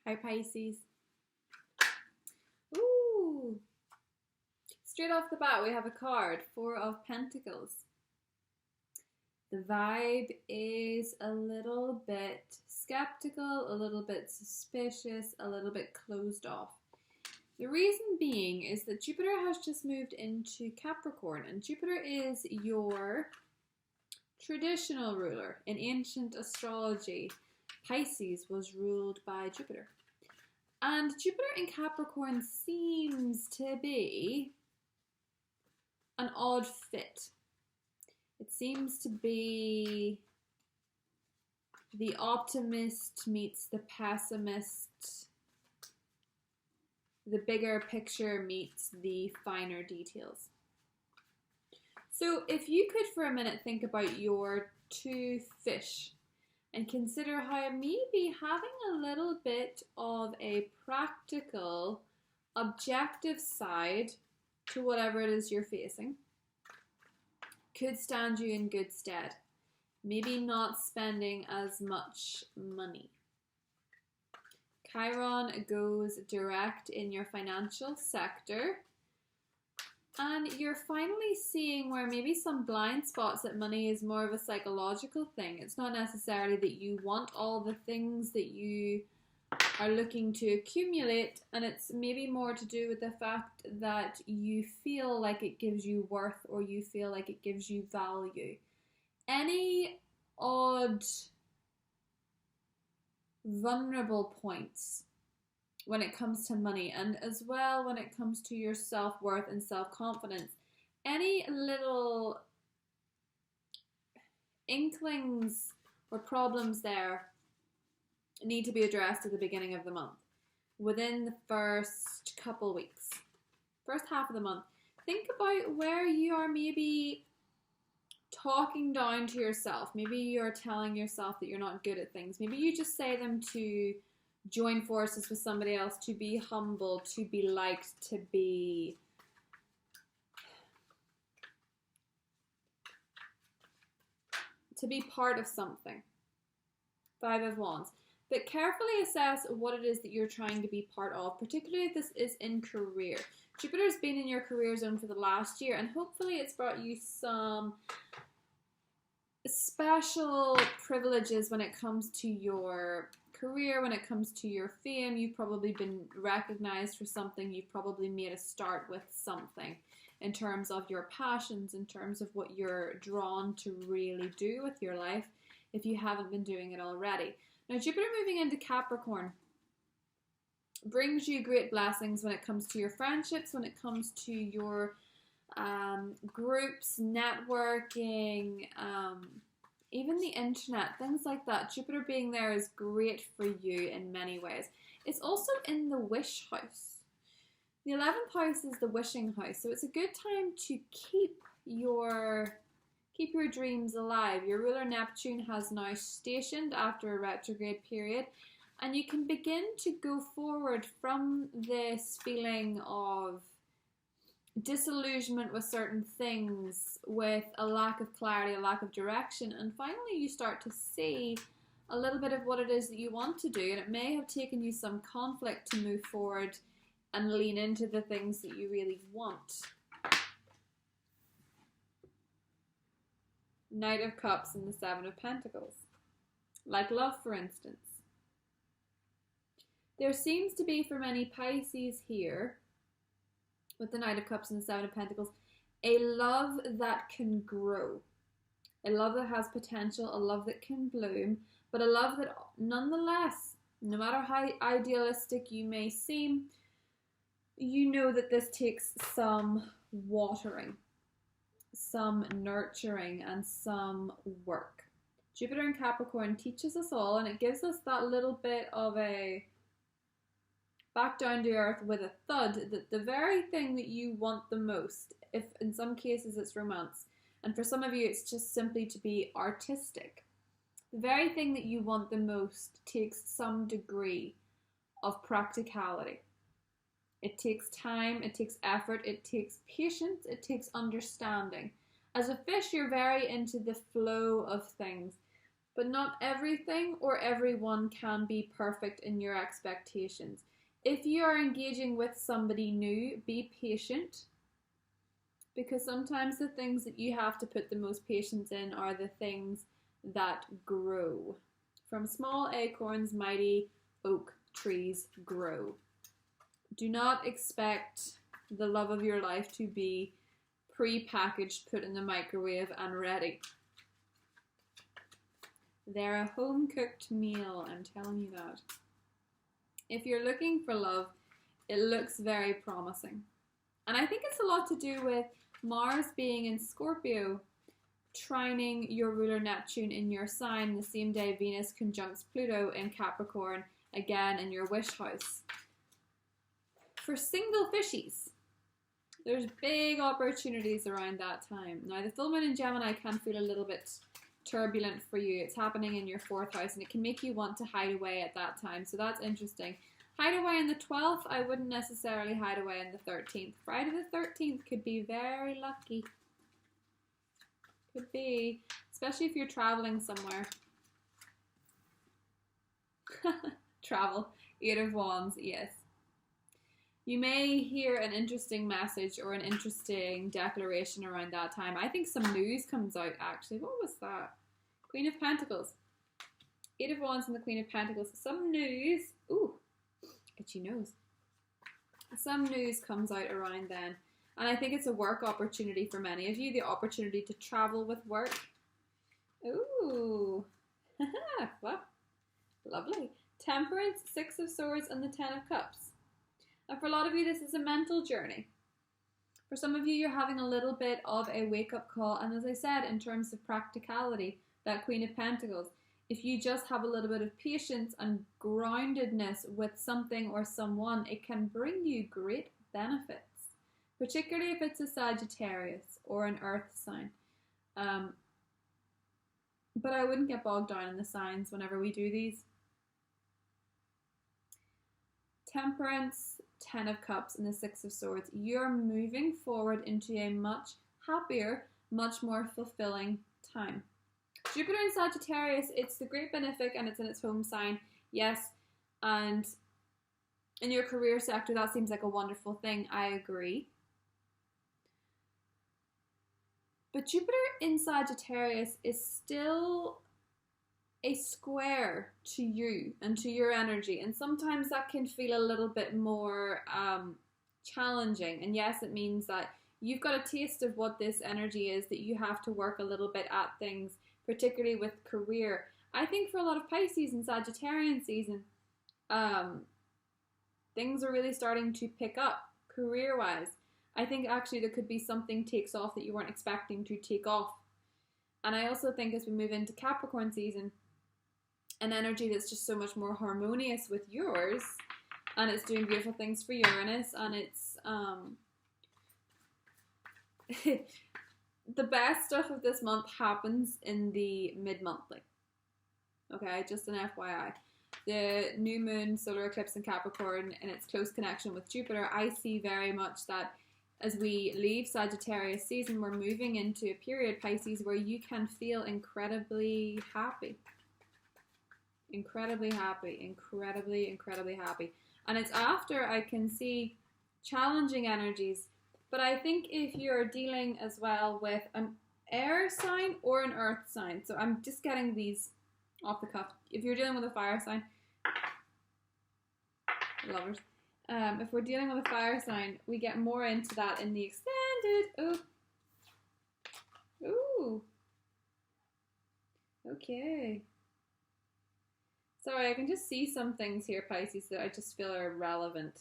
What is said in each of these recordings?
Hi Pisces. Ooh. Straight off the bat we have a card, Four of Pentacles. The vibe is a little bit skeptical, a little bit suspicious, a little bit closed off. The reason being is that Jupiter has just moved into Capricorn, and Jupiter is your traditional ruler. In ancient astrology, Pisces was ruled by Jupiter. And Jupiter in Capricorn seems to be an odd fit. It seems to be the optimist meets the pessimist. The bigger picture meets the finer details. So if you could for a minute think about your two fish and consider how maybe having a little bit of a practical, objective side to whatever it is you're facing could stand you in good stead. Maybe not spending as much money. Chiron goes direct in your financial sector, and you're finally seeing where maybe some blind spots that money is more of a psychological thing. It's not necessarily that you want all the things that you are looking to accumulate, and it's maybe more to do with the fact that you feel like it gives you worth, or you feel like it gives you value. Any odd vulnerable points when it comes to money, and as well when it comes to your self-worth and self-confidence, any little inklings or problems there need to be addressed at the beginning of the month, within the first couple weeks, first half of the month. Think about where you are maybe talking down to yourself. Maybe you're telling yourself that you're not good at things. Maybe you just say them to join forces with somebody else, to be humble, to be liked, to be part of something. Five of Wands. But carefully assess what it is that you're trying to be part of, particularly if this is in career. Jupiter's been in your career zone for the last year, and hopefully it's brought you some special privileges when it comes to your career, when it comes to your fame. You've probably been recognized for something. You've probably made a start with something in terms of your passions, in terms of what you're drawn to really do with your life, if you haven't been doing it already. Now, Jupiter moving into Capricorn brings you great blessings when it comes to your friendships, when it comes to your groups, networking, even the internet, things like that. Jupiter being there is great for you in many ways. It's also in the wish house. The 11th house is the wishing house, so it's a good time to keep your dreams alive. Your ruler Neptune has now stationed after a retrograde period, and you can begin to go forward from this feeling of disillusionment with certain things, with a lack of clarity, a lack of direction, and finally you start to see a little bit of what it is that you want to do, and it may have taken you some conflict to move forward and lean into the things that you really want. Knight of Cups and the Seven of Pentacles. Like love, for instance. There seems to be, for many Pisces here, with the Knight of Cups and the Seven of Pentacles, a love that can grow. A love that has potential, a love that can bloom, but a love that nonetheless, no matter how idealistic you may seem, you know that this takes some watering, some nurturing, and some work. Jupiter in Capricorn teaches us all, and it gives us that little bit of a back down to earth with a thud, that the very thing that you want the most, if in some cases it's romance, and for some of you it's just simply to be artistic, the very thing that you want the most takes some degree of practicality. It takes time, it takes effort, it takes patience, it takes understanding. As a fish, you're very into the flow of things. But not everything or everyone can be perfect in your expectations. If you are engaging with somebody new, be patient, because sometimes the things that you have to put the most patience in are the things that grow. From small acorns, mighty oak trees grow. Do not expect the love of your life to be pre-packaged, put in the microwave, and ready. They're a home-cooked meal, I'm telling you that. If you're looking for love, it looks very promising. And I think it's a lot to do with Mars being in Scorpio, trining your ruler Neptune in your sign the same day Venus conjuncts Pluto in Capricorn, again in your wish house. For single fishies, there's big opportunities around that time. Now, the full moon in Gemini can feel a little bit turbulent for you. It's happening in your 4th house, and it can make you want to hide away at that time. So that's interesting. Hide away on the 12th. I wouldn't necessarily hide away on the 13th. Friday the 13th could be very lucky. Could be, especially if you're traveling somewhere. Travel. 8 of Wands, yes. You may hear an interesting message or an interesting declaration around that time. I think some news comes out, actually. What was that? Queen of Pentacles. 8 of Wands and the Queen of Pentacles. Some news. Ooh, itchy nose. Some news comes out around then. And I think it's a work opportunity for many of you. The opportunity to travel with work. Ooh. Well, lovely. Temperance, 6 of Swords, and the 10 of Cups. And for a lot of you, this is a mental journey. For some of you, you're having a little bit of a wake-up call. And as I said, in terms of practicality, that Queen of Pentacles, if you just have a little bit of patience and groundedness with something or someone, it can bring you great benefits, particularly if it's a Sagittarius or an Earth sign. But I wouldn't get bogged down in the signs whenever we do these. Temperance, 10 of Cups, and the 6 of Swords. You're moving forward into a much happier, much more fulfilling time. Jupiter in Sagittarius, it's the great benefic and it's in its home sign, yes, and in your career sector, that seems like a wonderful thing. I agree. But Jupiter in Sagittarius is still a square to you and to your energy, and sometimes that can feel a little bit more challenging. And yes, it means that you've got a taste of what this energy is, that you have to work a little bit at things, particularly with career. I think for a lot of Pisces and Sagittarian season, things are really starting to pick up career-wise. I think actually there could be something takes off that you weren't expecting to take off. And I also think as we move into Capricorn season, an energy that's just so much more harmonious with yours, and it's doing beautiful things for Uranus, and it's the best stuff of this month happens in the mid-monthly. Okay, just an FYI. The new moon solar eclipse in Capricorn and its close connection with Jupiter, I see very much that as we leave Sagittarius season, we're moving into a period, Pisces, where you can feel incredibly happy. Incredibly happy. Incredibly, incredibly happy. And it's after I can see challenging energies. But I think if you're dealing as well with an air sign or an earth sign, so I'm just getting these off the cuff. If you're dealing with a fire sign, lovers. If we're dealing with a fire sign, we get more into that in the extended. Ooh. Ooh. Okay. Sorry, I can just see some things here, Pisces, that I just feel are relevant.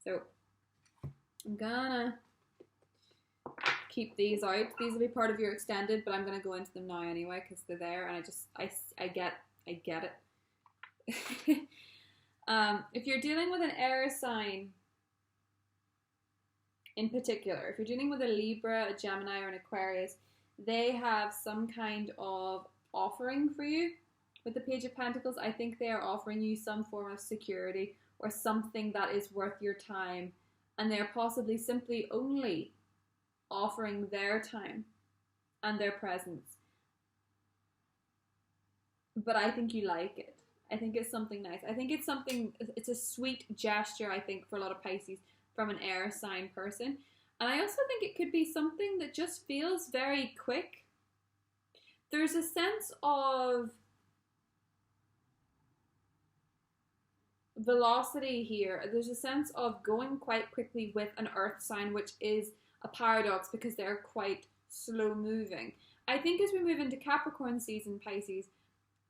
So I'm gonna keep these out. These will be part of your extended, but I'm gonna go into them now anyway because they're there, and I get it. If you're dealing with an air sign in particular, if you're dealing with a Libra, a Gemini, or an Aquarius, they have some kind of offering for you. With the Page of Pentacles, I think they are offering you some form of security or something that is worth your time, and they're possibly simply only offering their time and their presence. but I think you like it. I think it's something nice. I think it's a sweet gesture, I think, for a lot of Pisces from an air sign person. And I also think it could be something that just feels very quick. There's a sense of velocity here. There's a sense of going quite quickly with an earth sign, which is a paradox because they're quite slow moving. I think as we move into Capricorn season, Pisces,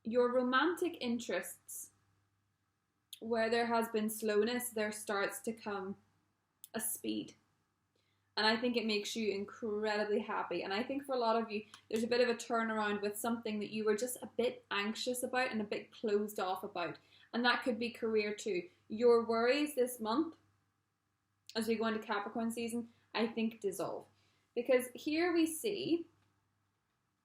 your romantic interests, where there has been slowness, there starts to come a speed. And I think it makes you incredibly happy. And I think for a lot of you, there's a bit of a turnaround with something that you were just a bit anxious about and a bit closed off about. And that could be career too. Your worries this month, as we go into Capricorn season, I think dissolve. Because here we see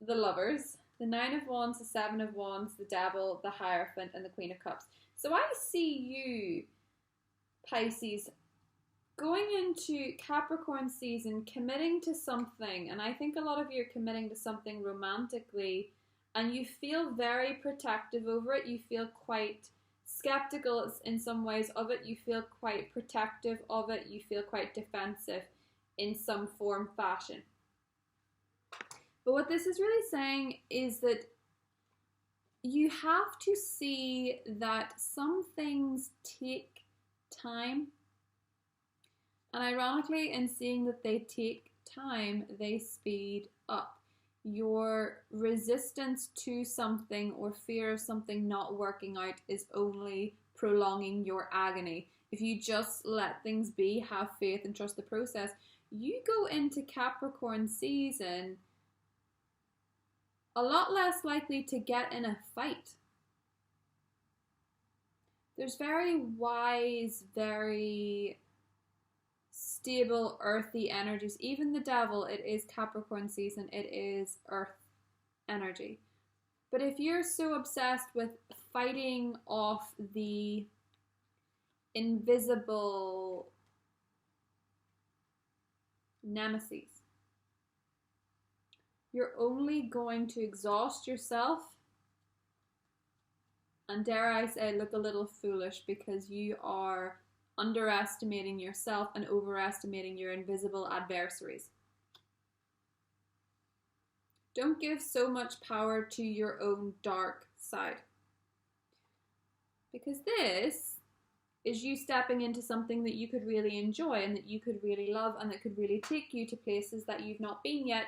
the Lovers, the Nine of Wands, the Seven of Wands, the Devil, the Hierophant, and the Queen of Cups. So I see you, Pisces, going into Capricorn season, committing to something. And I think a lot of you are committing to something romantically, and you feel very protective over it. You feel quite skeptical in some ways of it. You feel quite protective of it. You feel quite defensive in some form, fashion. But what this is really saying is that you have to see that some things take time. And ironically, in seeing that they take time, they speed up. Your resistance to something or fear of something not working out is only prolonging your agony. If you just let things be, have faith and trust the process, you go into Capricorn season a lot less likely to get in a fight. There's very wise, very stable, earthy energies. Even the Devil, it is Capricorn season, it is earth energy. But if you're so obsessed with fighting off the invisible nemesis, you're only going to exhaust yourself and, dare I say, look a little foolish because you are underestimating yourself and overestimating your invisible adversaries. Don't give so much power to your own dark side, because this is you stepping into something that you could really enjoy and that you could really love and that could really take you to places that you've not been yet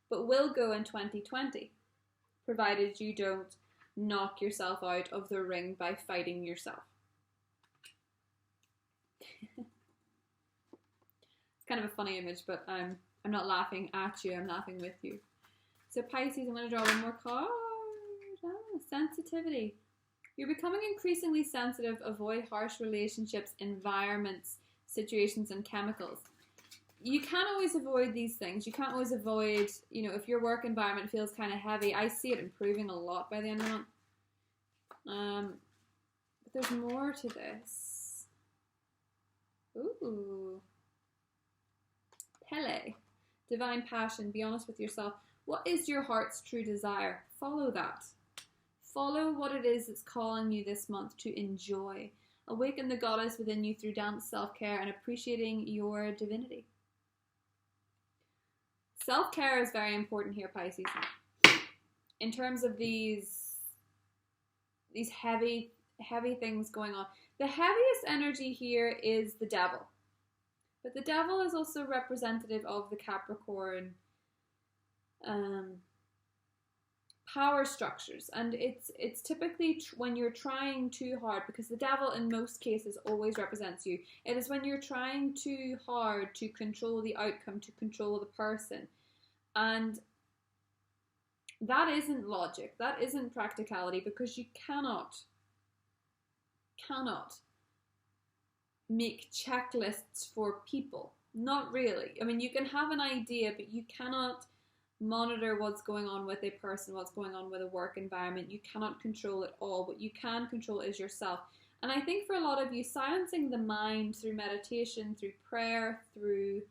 but will go in 2020, provided you don't knock yourself out of the ring by fighting yourself. It's kind of a funny image, but I'm not laughing at you, I'm laughing with you. So Pisces, I'm going to draw one more card. Sensitivity. You're becoming increasingly sensitive. Avoid harsh relationships, environments, situations, and chemicals. You can't always avoid these things. You can't always avoid, if your work environment feels kind of heavy. I see it improving a lot by the end of the month. But there's more to this. Ooh. Pele. Divine passion. Be honest with yourself. What is your heart's true desire? Follow that. Follow what it is that's calling you this month to enjoy. Awaken the goddess within you through dance, self-care, and appreciating your divinity. Self-care is very important here, Pisces. In terms of these heavy things going on. The heaviest energy here is the Devil. But the Devil is also representative of the Capricorn power structures. And it's typically when you're trying too hard, because the Devil in most cases always represents you. It is when you're trying too hard to control the outcome, to control the person. And that isn't logic, that isn't practicality, because you cannot make checklists for people. Not really. I mean, you can have an idea, but you cannot monitor what's going on with a person, what's going on with a work environment. You cannot control it all. What you can control is yourself. And I think for a lot of you, silencing the mind through meditation, through prayer, through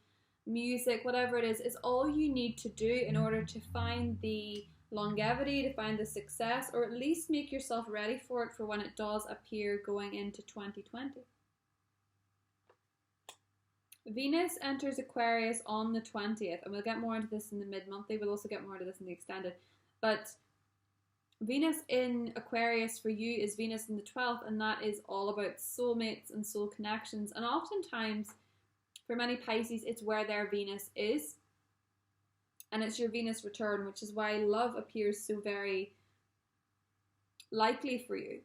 music, whatever it is all you need to do in order to find the longevity, to find the success, or at least make yourself ready for it for when it does appear going into 2020. Venus enters Aquarius on the 20th, and we'll get more into this in the mid-monthly. We'll also get more into this in the extended. But Venus in Aquarius for you is Venus in the 12th, and that is all about soulmates and soul connections. And oftentimes, for many Pisces, it's where their Venus is. And it's your Venus return, which is why love appears so very likely for you.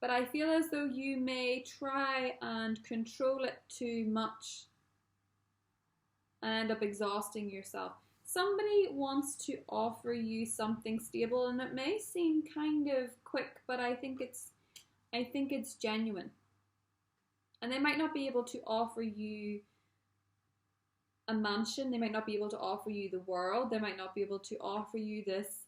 But I feel as though you may try and control it too much and end up exhausting yourself. Somebody wants to offer you something stable, and it may seem kind of quick, but I think it's genuine. And they might not be able to offer you a mansion. They might not be able to offer you the world. They might not be able to offer you this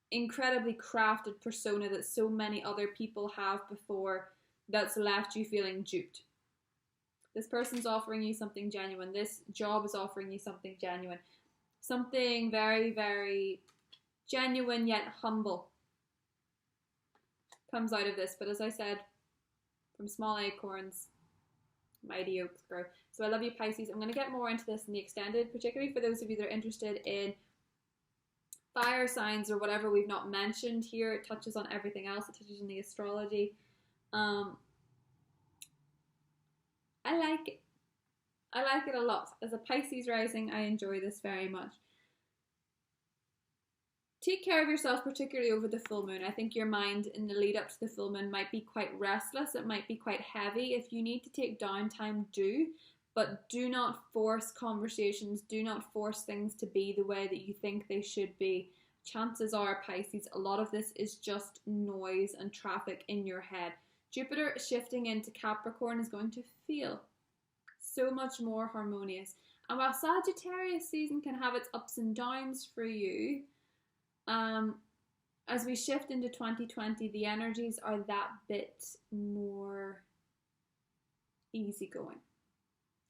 incredibly crafted persona that so many other people have before, that's left you feeling duped. This person's offering you something genuine. This job is offering you something genuine. Something very, very genuine yet humble comes out of this. But as I said, from small acorns, mighty oaks grow. So I love you, Pisces. I'm going to get more into this in the extended, particularly for those of you that are interested in fire signs or whatever we've not mentioned here. It touches on everything else. It touches on the astrology. I like it. I like it a lot. As a Pisces rising, I enjoy this very much. Take care of yourself, particularly over the full moon. I think your mind in the lead up to the full moon might be quite restless. It might be quite heavy. If you need to take downtime, do. But do not force conversations. Do not force things to be the way that you think they should be. Chances are, Pisces, a lot of this is just noise and traffic in your head. Jupiter shifting into Capricorn is going to feel so much more harmonious. And while Sagittarius season can have its ups and downs for you, as we shift into 2020, the energies are that bit more easygoing,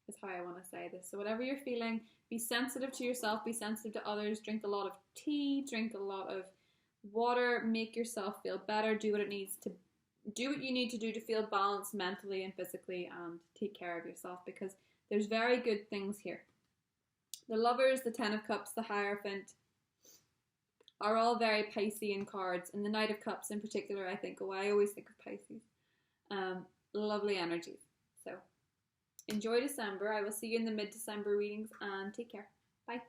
is how I want to say this. So whatever you're feeling, be sensitive to yourself, be sensitive to others, drink a lot of tea, drink a lot of water, make yourself feel better, do what you need to do to feel balanced mentally and physically, and take care of yourself, because there's very good things here. The Lovers, the Ten of Cups, the Hierophant are all very Piscean cards, and the Knight of Cups in particular, I always think of Pisces. Lovely energies. So enjoy December. I will see you in the mid-December readings, and take care. Bye.